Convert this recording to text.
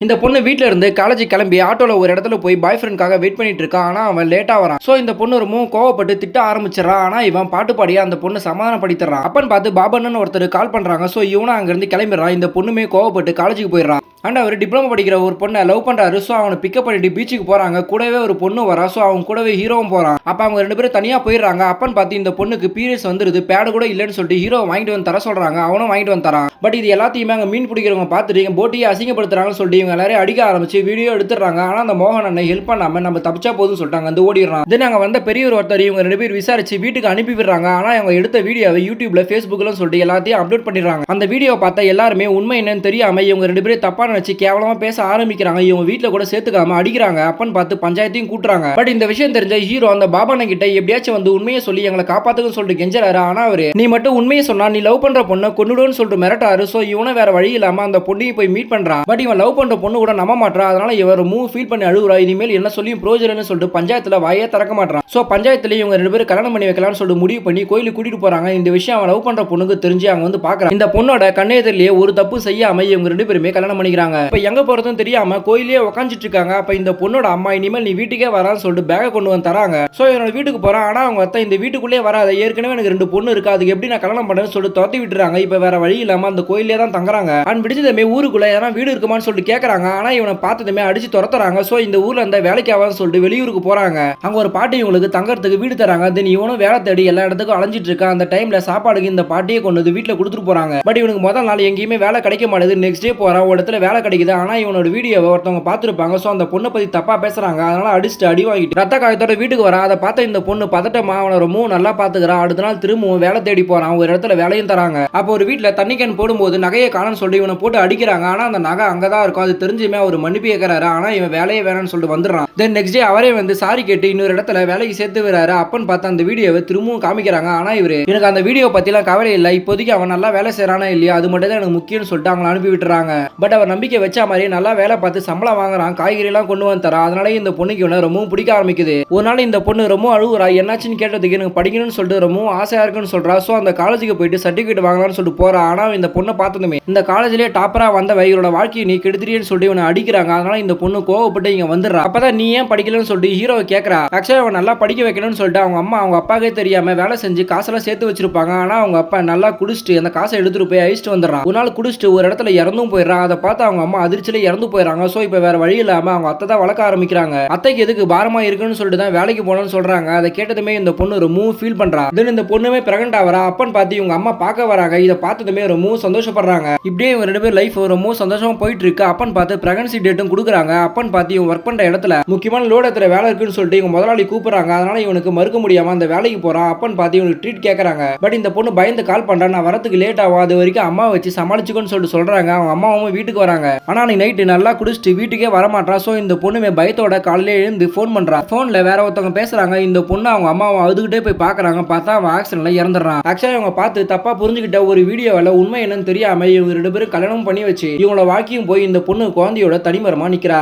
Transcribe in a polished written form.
இந்த பொண்ணு வீட்ல இருந்து காலேஜ் கிளம்பி ஆட்டோல ஒரு இடத்துல போய் பாய் ஃப்ரெண்ட்காக வெயிட் பண்ணிட்டு இருக்கா. ஆனா அவன் லேட்டா வரான். சோ இந்த பொண்ணு ரொம்பவும் கோவப்பட்டு திட்ட ஆரம்பிச்சிடறான். ஆனா இவன் பாட்டு பாடியா அந்த பொண்ணு சமாதானப்படுத்திடுறான். அப்பன்னு பார்த்து பாபண்ணன் ஒருத்தர் கால் பண்றாங்க. சோ இவனும் அங்க இருந்து கிளம்பிடுறான். இந்த பொண்ணுமே கோவப்பட்டு காலேஜுக்கு போயிடுறான். அண்ட் அவர் டிப்ளமோ படிக்கிற ஒரு பொண்ணை லவ் பண்றாரு. சோ அவனை பிக்கப் பண்ணிட்டு பீச்சுக்கு போறாங்க. கூடவே ஒரு பொண்ணு வரா. சோ அவங்க கூடவே ஹீரோவும் போறான். அப்ப அவங்க ரெண்டு பேரும் தனியா போயிடுறாங்க. அப்பன்னு பார்த்து இந்த பொண்ணுக்கு பீரியட்ஸ் வந்துருது. பேடு கூட இல்லைன்னு சொல்லிட்டு ஹீரோ வாங்கிட்டு வந்து தர சொல்றாங்க. அவனும் வாங்கிட்டு வந்து தரான். பட் இது எல்லாத்தையுமே அங்க மீன் பிடிக்கிறவங்க பார்த்துட்டு போட்டியை அசிங்கப்படுத்துறாங்கன்னு சொல்லிட்டு இவங்க எல்லாரும் அடிக்க ஆரம்பிச்சு வீடியோ எடுத்துறாங்க. ஆனா அந்த மோகன் அண்ணன் ஹெல்ப் பண்ணாம நம்ம தப்பிச்சா போதும் சொல்லிட்டாங்க. அந்த ஓடிடுறான். தென் அங்க வந்த பெரியவர் ஒருத்தர் இவங்க ரெண்டு பேர் விசாரிச்சு வீட்டுக்கு அனுப்பி விடுறாங்க. ஆனா அவங்க எடுத்த வீடியோவை யூடியூப்ல ஃபேஸ்புக்ல சொல்லிட்டு எல்லாத்தையும் அப்லோட் பண்ணிடுறாங்க. அந்த வீடியோவை பார்த்தா எல்லாருமே உண்மை என்னன்னு தெரியாம இவங்க ரெண்டு பேரும் தப்பா நினைச்சு கேவலமா பேச ஆரம்பிக்கிறாங்க. இவங்க வீட்டுல கூட சேர்த்துக்காம அடிக்கிறாங்க. அப்பன்னு பார்த்து பஞ்சாயத்தையும் கூட்டுறாங்க. பட் இந்த விஷயம் தெரிஞ்ச ஹீரோ அந்த பாபாண்ணன் கிட்ட எப்படியாச்சும் வந்து உண்மையை சொல்லி எங்களை காப்பாத்துக்குன்னு சொல்லிட்டு கெஞ்சறாரு. ஆனா அவரு நீ மட்டும் உண்மையை சொன்னா நீ லவ் பண்ற பொண்ணை கொன்னுடுன்னு சொல்லிட்டு மிரட்டாரு. சோ இவனை வேற வழி இல்லாம அந்த பொண்ணையும் போய் மீட் பண்றான். பட் இவன் லவ் பண்ற பொண்ணு கூட நம்ப மாட்டான். அதனால இவர் மூவ் ஃபீல் பண்ணி அழுகுறா. இனிமேல் என்ன சொல்லியும் ப்ரோஜனன்னு சொல்லிட்டு பஞ்சாயத்துல வாயே திறக்க மாட்டான். சோ பஞ்சாயத்துல இவங்க ரெண்டு பேரும் கல்யாணம் பண்ணி வைக்கலாம்னு சொல்லிட்டு முடிவு பண்ணி கோயிலுக்கு கூட்டிட்டு போறாங்க. இந்த விஷயம் அவன் லவ் பண்ற பொண்ணுக்கு தெரிஞ்சு அவங்க வந்து பாக்குறாங்க. இந்த பொண்ணோட கண்ணெதிரிலேயே ஒரு தப்பு செய்யாம இவங்க ரெண்டு பேருமே கல்யாணம் பண்ணிக்கிறாங்க. இப்ப எங்க போறதுன்னு தெரியாம கோயிலே உட்காந்துட்டு இருக்காங்க. அப்ப இந்த பொண்ணோட அம்மா இனிமேல் நீ வீட்டுக்கே வரான்னு சொல்லிட்டு பேக கொண்டு வந்து தராங்க. சோ என்னோட வீட்டுக்கு போறான். ஆனா அவங்க அத்தை இந்த வீட்டுக்குள்ளே வராத, ஏற்கனவே எனக்கு ரெண்டு பொண்ணு இருக்கு, அதுக்கு எப்படி நான் கல்யாணம் பண்ணேன்னு சொல்லிட்டு துரத்தி விட்டுறாங்க. இப்ப வேற வழி இல்லாம அந்த கோயிலே தான் தங்குறாங்க. அண்ட் பிடிச்சதுமே ஊருக்குள்ள ஏன்னா வீடு இருக்குமான்னு சொல்லிட்டு கேக்குறாங்க. ஆனா இவனை பார்த்ததுமே அடிச்சு துரத்துறாங்க. சோ இந்த ஊர்ல இருந்த வேலைக்கு ஆகாதுன்னு சொல்லிட்டு வெளியூருக்கு போறாங்க. அங்க ஒரு பாட்டி இவங்களுக்கு தங்கறதுக்கு வீடு தராங்க. தென் இவனும் வேலை தேடி எல்லா இடத்துக்கும் அலைஞ்சிட்டு இருக்கான். அந்த டைம்ல சாப்பாடுக்கு இந்த பாட்டியை கொண்டு வந்து வீட்டுல கொடுத்துட்டு போறாங்க. பட் இவனுக்கு முதல் நாள் எங்கேயுமே வேலை கிடைக்க மாட்டேது. நெக்ஸ்ட் டே போறான், ஒரு இடத்துல வேலை கிடைக்குது. ஆனா இவனோட வீடியோவை ஒருத்தவங்க பார்த்துருப்பாங்க. சோ அந்த பொண்ணை பத்தி தப்பா பேசுறாங்க. அதனால அடிச்சுட்டு அடி வாங்கிட்டு ரத்த காயத்தோட வீட்டுக்கு வரான். அதை பார்த்த இந்த பொண்ணு பதட்டமா அவனை ரொம்பவும் நல்லா பாத்துக்கிறான். அடுத்த நாள் திரும்பவும் வேலை தேடி போறான். ஒரு இடத்துல வேலையும் தராங்க. அப்போ ஒரு வீட்டுல தண்ணி கேன் போடும்போது நகையை காணன்னு சொல்லி இவனை போட்டு அடிக்கிறாங்க. ஆனா அந்த நகை அங்கதான் இருக்கும். அது தெரிஞ்சுமே அவர் மன்னிப்பு கேட்கிறாரு. ஆனா இவன் வேலையே வேணும்னு சொல்லிட்டு வந்துடுறான். தென் நெக்ஸ்ட் டே அவரே வந்து சாரி கேட்டு இன்னொரு இடத்துல வேலைக்கு சேர்த்து வராரு. அப்பன்னு பார்த்தா அந்த வீடியோவை திரும்பவும் காமிக்கிறாங்க. ஆனா இவரு எனக்கு அந்த வீடியோ பத்திலாம் கவலை இல்லை, இப்போதைக்கு அவன் நல்லா வேலை செய்யறானா இல்லையா அது மட்டும் தான் எனக்கு முக்கியம்னு சொல்லிட்டு அவங்களை அனுப்பி விட்டுறாங்க. பட் அவர் நம்பிக்கை வச்ச மாதிரி நல்லா வேலை பார்த்து சம்பளம் வாங்குறான். காய்கறி எல்லாம் கொண்டு வந்து தரா. அதனால இந்த பொண்ணுக்கு இவனை ரொம்பவும் பிடிக்க ஆரம்பிக்குது. ஒரு நாள் இந்த பொண்ணு ரொம்ப அழுகுறா. என்னாச்சுன்னு கேட்டதுக்கு எனக்கு படிக்கணும்னு சொல்லிட்டு ரொம்பவும் ஆசையா இருக்குன்னு சொல்றா. சோ அந்த காலேஜுக்கு போயிட்டு சர்டிபிகேட் வாங்கலாம்னு சொல்லிட்டு போறா. ஆனா இந்த பொண்ணை பார்த்ததுமே இந்த காலேஜ்லயே டாப்பரா வந்த இவரோட வாழ்க்கையை நீ கெடுத்துறியன்னு சொல்லிட்டு இவனை அடிக்கிறாங்க. அதனால இந்த பொண்ணு கோவப்பட்டு இங்க வந்துடுறா. அப்பதான் நீ ஏன் படிக்கலன்னு சொல்லிட்டு ஹீரோவை கேட்கறா. ஆக்சுவலா அவன் நல்லா படிக்க வைக்கணும்னு சொல்லிட்டு அவங்க அம்மா அவங்க அப்பாக்கே தெரியாம வேலை செஞ்சு காசெல்லாம் சேர்த்து வச்சிருப்பாங்க. ஆனா அவங்க அப்பா நல்லா குடிச்சிட்டு அந்த காசை எடுத்துட்டு போய் அழிச்சிட்டு வந்துடுறான். ஒரு நாள் குடிச்சிட்டு ஒரு இடத்துல இறந்தும் போயிடுறான். அதை பார்த்து அவங்க அம்மா அதிர்ச்சியில இறந்து போயிடறாங்க. சோ இப்ப வேற வழி இல்லாம அவங்க அத்தை தான் வளர்க்க ஆரம்பிக்கிறாங்க. அத்தைக்கு எதுக்கு பாரமா இருக்குன்னு சொல்லிட்டு தான் வேலைக்கு போனோம்னு சொல்றாங்க. அதை கேட்டதுமே இந்த பொண்ணு ரொம்ப ஃபீல் பண்றா. தென் இந்த பொண்ணுமே பிரெக்னன்ட் ஆவறா. அப்பன்னு பார்த்து இவங்க அம்மா பார்க்க வராங்க. இதை பார்த்ததுமே ரொம்ப சந்தோஷப்படுறாங்க. இப்படியே இவங்க ரெண்டு பேர் லைஃப் ரொம்ப சந்தோஷமா போயிட்டு இருக்கு. அப்பன்னு பார்த்து பிரெக்னன்சி டேட்டும் கொடுக்குறாங்க. அப்பன்னு பார்த்து இவங்க ஒர்க் பண்ற இடத்துல முக்கியமான லோட் ஏத்துற வேலை இருக்குன்னு சொல்லிட்டு இவங்க முதலாளி கூப்பிடுறாங்க. அதனால இவனுக்கு மறுக்க முடியாம அந்த வேலைக்கு போறான். அப்பன்னு பார்த்து இவனுக்கு ட்ரீட் கேட்கறாங்க. பட் இந்த பொண்ணு பயந்து கால் பண்றா. நான் வரதுக்கு லேட் ஆகும், அது வரைக்கும் அம்மா வச்சு சமாளிச்சுக்கோன்னு சொல்லிட்டு சொல்றாங்க. அவங்க அம்மாவும் வீட்டுக்கு வராங்க. ஆனா அன்னைக்கு நைட்டு நல்லா குடிச்சிட்டு வீட்டுக்கே வரமாட்டான். சோ இந்த பொண்ணுமே பயத்தோட காலையில எழுந்து போன் பண்றா. போன்ல வேற ஒருத்தவங்க பேசுறாங்க. இந்த பொண்ணு அவங்க அம்மாவை அழுதுகிட்டே போய் பாக்குறாங்க. பார்த்தா அவன் ஆக்சிடென்ட்ல இறந்துடுறான். ஆக்சுவலா இவங்க பார்த்து தப்பா புரிஞ்சுக்கிட்ட ஒரு வீடியோவில் உண்மை என்னன்னு தெரியாம இவங்க ரெண்டு பேரும் கல்யாணம் பண்ணி வச்சு இவங்களோட வாழ்க்கையும் போய் இந்த பொண்ணு குழந்தையோட தனிமரமா நிக்கிறா.